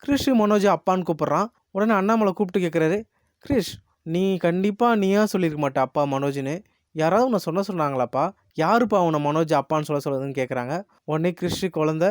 கிரிஷ் மனோஜை அப்பான்னு கூப்பிட்றான். உடனே அண்ணாமலை கூப்பிட்டு கேட்குறாரு, கிரிஷ் நீ கண்டிப்பாக நீயா சொல்லியிருக்க மாட்ட அப்பா மனோஜ்னு. யாராவது உன்னை சொன்னாங்களாப்பா? யாருப்பா உன்னை மனோஜ் அப்பான்னு சொல்லுதுன்னு கேட்குறாங்க. உடனே கிரிஷ் குழந்த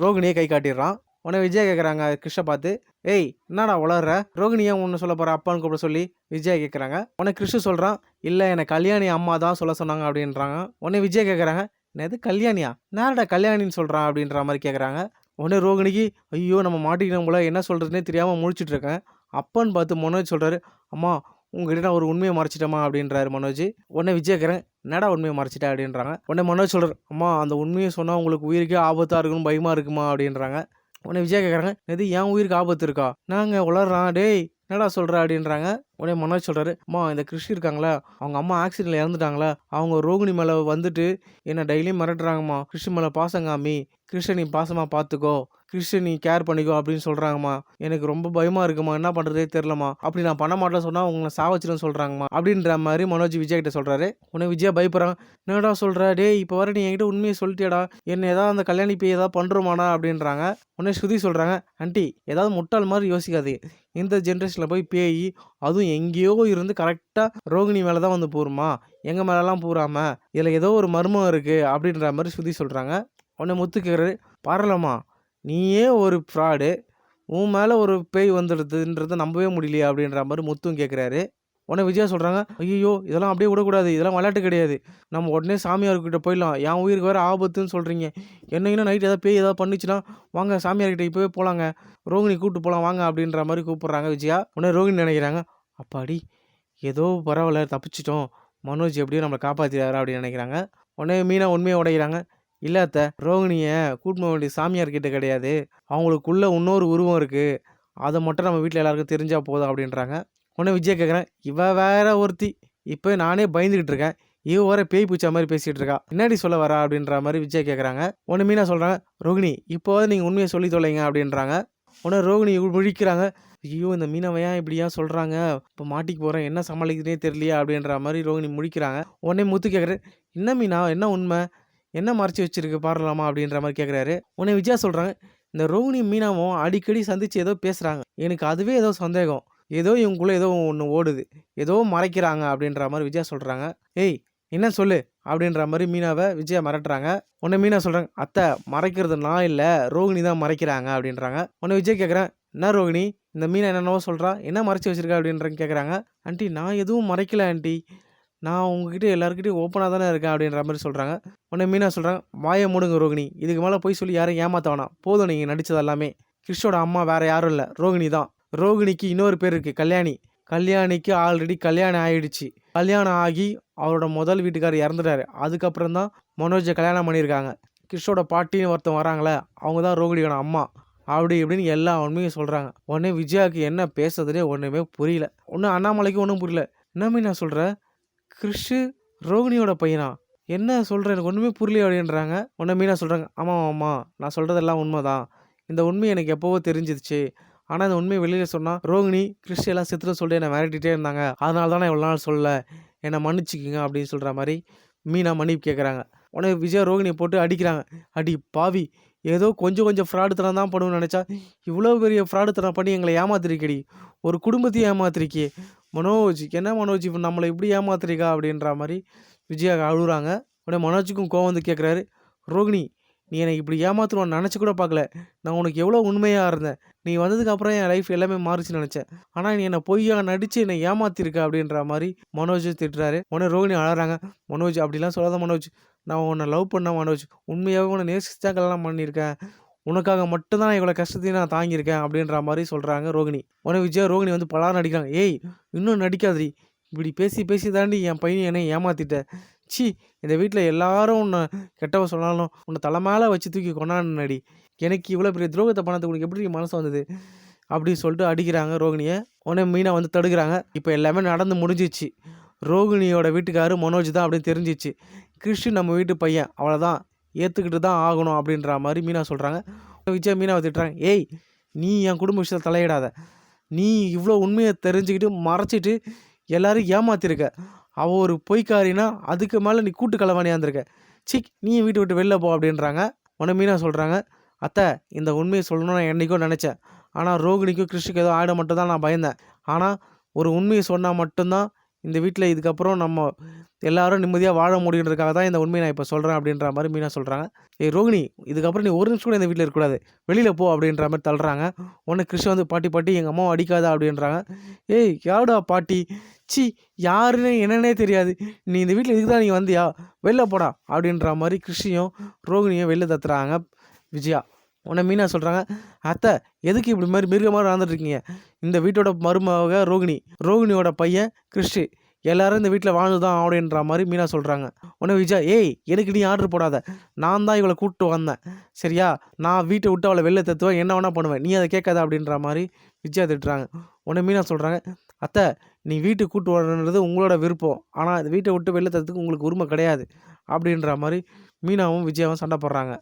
ரோகிணியை கை காட்டிடுறான். உடனே விஜயா கேட்குறாங்க கிரிஷை பார்த்து, ஏய் என்னடா உளர்ற? ரோகிணியை ஒன்று சொல்ல போகிற அப்பான்னு கூப்பிட சொல்லி விஜயா கேட்குறாங்க. உடனே கிரிஷ் சொல்கிறான், இல்லை என்னை கல்யாணி அம்மா தான் சொல்ல சொன்னாங்க அப்படின்றாங்க. உடனே விஜயா கேட்குறாங்க, என்னது கல்யாணியா? நேரடா கல்யாணின்னு சொல்கிறான் அப்படின்ற மாதிரி கேட்குறாங்க. உடனே ரோகிணிக்கு ஐயோ நம்ம மாட்டிக்கிட்டோம் போல, என்ன சொல்கிறதுனே தெரியாமல் முழிச்சிட்டு இருக்கேன். அப்பன்னு பார்த்து மனோஜ் சொல்கிறாரு, அம்மா உங்ககிட்ட நான் ஒரு உண்மையை மறைச்சிட்டோமா அப்படின்றாரு மனோஜ். உடனே விஜய் கேட்குறேன், என்னடா உண்மையை மறைச்சிட்டா அப்படின்றாங்க. உடனே மனோஜ் சொல்கிறார், அம்மா அந்த உண்மையை சொன்னால் உங்களுக்கு உயிருக்கே ஆபத்தாக இருக்குன்னு பயமாக இருக்குமா அப்படின்றாங்க. உடனே விஜய் கேட்குறாங்க, எது என் உயிருக்கு ஆபத்து இருக்கா? நாங்கள் உளறான் டேய் என்னடா சொல்கிற அப்படின்றாங்க. உடனே மனோஜ் சொல்கிறாரு, அம்மா இந்த கிருஷி இருக்காங்களா, அவங்க அம்மா ஆக்சிடென்ட்டில் இறந்துட்டாங்களா, அவங்க ரோகிணி மேலே வந்துட்டு என்னை டெய்லியும் மிரட்டுறாங்கம்மா. கிருஷி மேலே பாசங்காமி, கிருஷ்ண நீ பாசமாக பார்த்துக்கோ, கிருஷ்ண நீ கேர் பண்ணிக்கோ அப்படின்னு சொல்கிறாங்கம்மா. எனக்கு ரொம்ப பயமாக இருக்குமா, என்ன பண்ணுறதே தெரிலம்மா. அப்படி நான் பண்ண மாட்டேன்னு சொன்னால் உங்களை சாவச்சிடுன்னு சொல்கிறாங்கம்மா அப்படின்ற மாதிரி மனோஜ் விஜய் கிட்ட சொல்கிறாரு. உடனே விஜயா பயப்படுறாங்க, என்னடா சொல்கிற டேய், இப்போ வர நீ என்கிட்ட உண்மையை சொல்லிட்டியடா, என்ன ஏதாவது அந்த கல்யாணி போய் ஏதாவது பண்ணுறோமாடா அப்படின்றாங்க. உடனே ஸ்ருதி சொல்கிறாங்க, ஆண்டி ஏதாவது முட்டாள் மாதிரி யோசிக்காது, இந்த ஜென்ரேஷனில் போய் பேய் அதுவும் எங்கேயோ இருந்து கரெக்டாக ரோகிணி மேலே தான் வந்து போருமா, எங்கள் மேலெலாம் பூராம இதில் ஏதோ ஒரு மர்மம் இருக்குது அப்படின்ற மாதிரி ஸ்ருதி சொல்கிறாங்க. உடனே முத்து கேட்குறாரு, பாரலம்மா நீயே ஒரு ஃப்ராடு, உன் மேலே ஒரு பேய் வந்துடுதுன்றதை நம்பவே முடியலையா அப்படின்ற மாதிரி முத்தும் கேட்குறாரு. உடனே விஜயா சொல்கிறாங்க, ஐயோ இதெல்லாம் அப்படியே விடக்கூடாது, இதெல்லாம் விளையாட்டு கிடையாது, நம்ம உடனே சாமியார்கிட்ட போயிடலாம், என் உயிருக்கு வேறு ஆபத்துன்னு சொல்கிறீங்க, என்னைக்குன்னா நைட் ஏதாவது பேய் ஏதாவது பண்ணிச்சுன்னா வாங்க சாமியார்கிட்ட இப்போவே போகலாங்க, ரோகிணி கூப்பிட்டு போகலாம் வாங்க அப்படின்ற மாதிரி கூப்பிட்றாங்க விஜயா. உடனே ரோகிணி நினைக்கிறாங்க, அப்பாடி ஏதோ பரவாயில்ல தப்பிச்சிட்டோம், மனோஜ் எப்படியோ நம்மளை காப்பாற்றிடாரா அப்படின்னு நினைக்கிறாங்க. உடனே மீனா உண்மையை உடைக்கிறாங்க, இல்லை அத்தை ரோகிணியை கூட்டின்னு போக வேண்டிய சாமியார்கிட்ட கிடையாது, அவங்களுக்குள்ள இன்னொரு உருவம் இருக்குது, அதை மட்டும் நம்ம வீட்டில் எல்லாருக்கும் தெரிஞ்சால் போதும் அப்படின்றாங்க. உடனே விஜய் கேட்குறேன், இவ வேற ஒருத்தி, இப்போ நானே பயந்துக்கிட்டு இருக்கேன், இவ வேற பேய் பூச்சா மாதிரி பேசிகிட்டு இருக்கா, என்னடி சொல்ல வரா அப்படின்ற மாதிரி விஜய் கேட்குறாங்க. உடனே மீனா சொல்கிறாங்க, ரோகிணி இப்போது நீங்கள் உண்மையை சொல்லி தொலைங்க அப்படின்றாங்க. உடனே ரோகிணி முழிக்கிறாங்க, ஐயோ இந்த மீனவையா இப்படியா சொல்கிறாங்க, இப்போ மாட்டிக்கு போகிறேன், என்ன சமாளிக்கிறதே தெரியலையா அப்படின்ற மாதிரி ரோகிணி முழிக்கிறாங்க. உடனே முத்து கேட்குறேன், என்ன மீனா என்ன உண்மை, என்ன மறைச்சி வச்சிருக்கு பாரலாமா அப்படின்ற மாதிரி கேட்குறாரு. உடனே விஜயா சொல்கிறாங்க, இந்த ரோகிணி மீனாவும் அடிக்கடி சந்தித்து ஏதோ பேசுகிறாங்க, எனக்கு அதுவே ஏதோ சந்தேகம், ஏதோ இவங்களுக்குள்ளே ஏதோ ஒன்று ஓடுது, ஏதோ மறைக்கிறாங்க அப்படின்ற மாதிரி விஜயா சொல்கிறாங்க. ஏய் என்ன சொல்லு அப்படின்ற மாதிரி மீனாவை விஜயா மிரட்டுறாங்க. உடனே மீனா சொல்கிறாங்க, அத்தை மறைக்கிறது நான் இல்லை, ரோகிணி தான் மறைக்கிறாங்க அப்படின்றாங்க. உடனே விஜய் கேட்குறேன், என்ன ரோகிணி இந்த மீனை என்னென்னவோ சொல்கிறா, என்ன மறைச்சி வச்சிருக்கா அப்படின்ற கேட்குறாங்க. ஆண்டி நான் எதுவும் மறைக்கல ஆண்டி, நான் உங்ககிட்ட எல்லாருக்கிட்டையும் ஓப்பனாக தானே இருக்கேன் அப்படின்ற மாதிரி சொல்கிறாங்க. உடனே மீனா சொல்கிறாங்க, வாயை மூடுங்க ரோகிணி, இதுக்கு மேலே போய் சொல்லி யாரும் ஏமாற்ற வேணாம், போதும் நீங்கள் நடித்தது எல்லாமே, கிறிஷோட அம்மா வேறு யாரும் இல்லை ரோகிணி தான், ரோகிணிக்கு இன்னொரு பேர் இருக்குது கல்யாணி, கல்யாணிக்கு ஆல்ரெடி கல்யாணம் ஆகிடுச்சு, கல்யாணம் ஆகி அவரோட முதல் வீட்டுக்காரர் இறந்துட்டாரு, அதுக்கப்புறம் தான் மனோஜை கல்யாணம் பண்ணியிருக்காங்க, கிறிஷோட பாட்டின்னு ஒருத்தன் வராங்களே அவங்க தான் ரோகிணியோட அம்மா, அப்படி இப்படின்னு எல்லா உண்மையும் சொல்கிறாங்க. உடனே விஜயாவுக்கு என்ன பேசுறதுனே ஒன்றுமே புரியல. ஒன்றும் அண்ணாமலைக்கு ஒன்றும் புரியல, என்ன மீனா சொல்கிற, கிறிஷு ரோகிணியோட பையனா, என்ன சொல்கிறேன் எனக்கு ஒன்றுமே புரியல அப்படின்றாங்க. உடனே மீனா சொல்கிறாங்க, ஆமாம் நான் சொல்கிறதெல்லாம் உண்மை தான், இந்த உண்மை எனக்கு எப்போவோ தெரிஞ்சிருச்சு, ஆனால் இந்த உண்மையை வெளியில் சொன்னால் ரோகிணி கிறிஷ் எல்லாம் செத்துட்டு சொல்லிட்டு என்னை மிரட்டிகிட்டே இருந்தாங்க, அதனால தான் நான் இவ்வளோ நாள் சொல்லலை, என்னை மன்னிச்சிக்கிங்க அப்படின்னு சொல்கிற மாதிரி மீனா மன்னிப்பு கேட்குறாங்க. உடனே விஜயா ரோகிணியை போட்டு அடிக்கிறாங்க, அடி பாவி, ஏதோ கொஞ்சம் ஃப்ராடுத்தனம் தான் பண்ணுவேன்னு நினச்சா இவ்வளோ பெரிய ஃப்ராடுத்தனம் பண்ணி எங்களை ஏமாத்திருக்கடி, ஒரு குடும்பத்தையும் ஏமாத்திருக்கே மனோஜ், என்ன மனோஜ் இப்போ நம்மளை இப்படி ஏமாத்திருக்கா அப்படின்ற மாதிரி விஜயா அழுகுறாங்க. உடனே மனோஜுக்கும் கோவம் வந்து கேட்குறாரு, ரோகிணி நீ எனக்கு இப்படி ஏமாத்துருவான்னு நினச்சி கூட பார்க்கல, நான் உனக்கு எவ்வளோ உண்மையாக இருந்தேன், நீ வந்ததுக்கப்புறம் என் லைஃப் எல்லாமே மாறிச்சுன்னு நினச்சேன், ஆனால் நீ என்னை பொய்யா நடித்து என்னை ஏமாத்திருக்க அப்படின்ற மாதிரி மனோஜ் திட்டுறாரு. உடனே ரோகிணி அழறாங்க, மனோஜ் அப்படிலாம் சொல்லாத மனோஜ், நான் உன்னை லவ் பண்ணேன் மனோஜ், உண்மையாகவே உன்னை நேசிச்சு தான் கல்யாணம் பண்ணியிருக்கேன், உனக்காக மட்டும்தான் இவ்வளோ கஷ்டத்தையும் நான் தாங்கியிருக்கேன் அப்படின்ற மாதிரி சொல்கிறாங்க ரோகிணி. உடனே விஜயா ரோகிணி வந்து பலார் நடிக்கிறாங்க, ஏய் இன்னும் நடிக்காதீ, இப்படி பேசி தாண்டி என் பையனை என்னை ஏமாற்றிட்ட, சி இந்த வீட்டில் எல்லாரும் உன்னை கெட்டவ சொன்னாலும் உன்னை தலை மேலே வச்சு தூக்கி கொண்டாடி, எனக்கு இவ்வளோ பெரிய துரோகத்தை பண்ணதுக்கு உனக்கு எப்படி மனசு வந்தது அப்படின்னு சொல்லிட்டு அடிக்கிறாங்க ரோகிணியை. உடனே மீனா வந்து தடுக்கிறாங்க. இப்போ எல்லாமே நடந்து முடிஞ்சிச்சு, ரோகிணியோட வீட்டுக்காரு மனோஜ் தான் அப்படின்னு தெரிஞ்சிச்சு, கிறிஷ் நம்ம வீட்டு பையன், அவ்வளோதான் ஏற்றுக்கிட்டு தான் ஆகணும் அப்படின்ற மாதிரி மீனா சொல்கிறாங்க. விஜய் மீனாவை திட்டுறாங்க, ஏய் நீ என் குடும்ப விஷயத்தில் தலையிடாத, நீ இவ்வளோ உண்மையை தெரிஞ்சுக்கிட்டு மறைச்சிட்டு எல்லோரும் ஏமாத்திருக்க, அவள் ஒரு பொய்க்காரினா அதுக்கு மேலே நீ கூட்டு கலவானியாக இருந்திருக்க, சிக் நீ வீட்டு விட்டு வெளில போ அப்படின்றாங்க. உடனே மீனா சொல்கிறாங்க, அத்தை இந்த உண்மையை சொல்லணும்னு நான் என்றைக்கோ நினச்சேன், ஆனால் ரோகிணிக்கும் கிறிஷுக்கு ஏதோ ஆகிட மட்டும் தான் நான் பயந்தேன். ஆனால் ஒரு உண்மையை சொன்னால் மட்டும்தான் இந்த வீட்டில் இதுக்கப்புறம் நம்ம எல்லாரும் நிம்மதியாக வாழ முடியுன்றதுக்காக தான் இந்த உண்மையை நான் இப்போ சொல்கிறேன் அப்படின்ற மாதிரி மீனா சொல்கிறாங்க. ஏய் ரோகிணி, இதுக்கப்புறம் நீ ஒரு நிமிஷம் கூட இந்த வீட்டில் இருக்கக்கூடாது, வெளியில் போ அப்படின்ற மாதிரி தள்ளுறாங்க. உடனே கிறிஷ் வந்து பாட்டி பாட்டி எங்கள் அம்மாவை அடிக்காதா அப்படின்றாங்க. ஏய் யாருடா பாட்டி, சி யாருன்னு என்னன்னே தெரியாது, நீ இந்த வீட்டில் இதுக்கு தான் நீ வந்தியா, வெளில போடா அப்படின்ற மாதிரி கிறிஷையும் ரோகிணியும் வெளில தத்துறாங்க விஜயா. உடனே மீனா சொல்கிறாங்க, அத்தை எதுக்கு இப்படி மாதிரி மிருக மாதிரி வாழ்ந்துட்டுருக்கீங்க, இந்த வீட்டோட மருமக ரோகிணி, ரோகிணியோட பையன் கிறிஷு, எல்லாரும் இந்த வீட்டில் வாழ்ந்து தான் அப்படின்ற மாதிரி மீனா சொல்கிறாங்க. உடனே விஜயா, ஏய் எனக்கு நீ ஆர்டர் போடாத, நான் தான் இவளை கூப்பிட்டு வந்தேன் சரியா, நான் வீட்டை விட்டு அவளை வெளில தத்துவேன், என்ன வேணால் பண்ணுவேன், நீ அதை கேட்காத அப்படின்ற மாதிரி விஜயா திட்டுறாங்க. உடனே மீனா சொல்கிறாங்க, அத்தை நீ வீட்டுக்கு கூப்பிட்டு வரணுன்றது உங்களோட விருப்பம், ஆனால் இந்த வீட்டை விட்டு வெளில தத்துக்கு உங்களுக்கு உரிமை கிடையாது அப்படின்ற மாதிரி மீனாவும் விஜயாவும் சண்டை போடுறாங்க.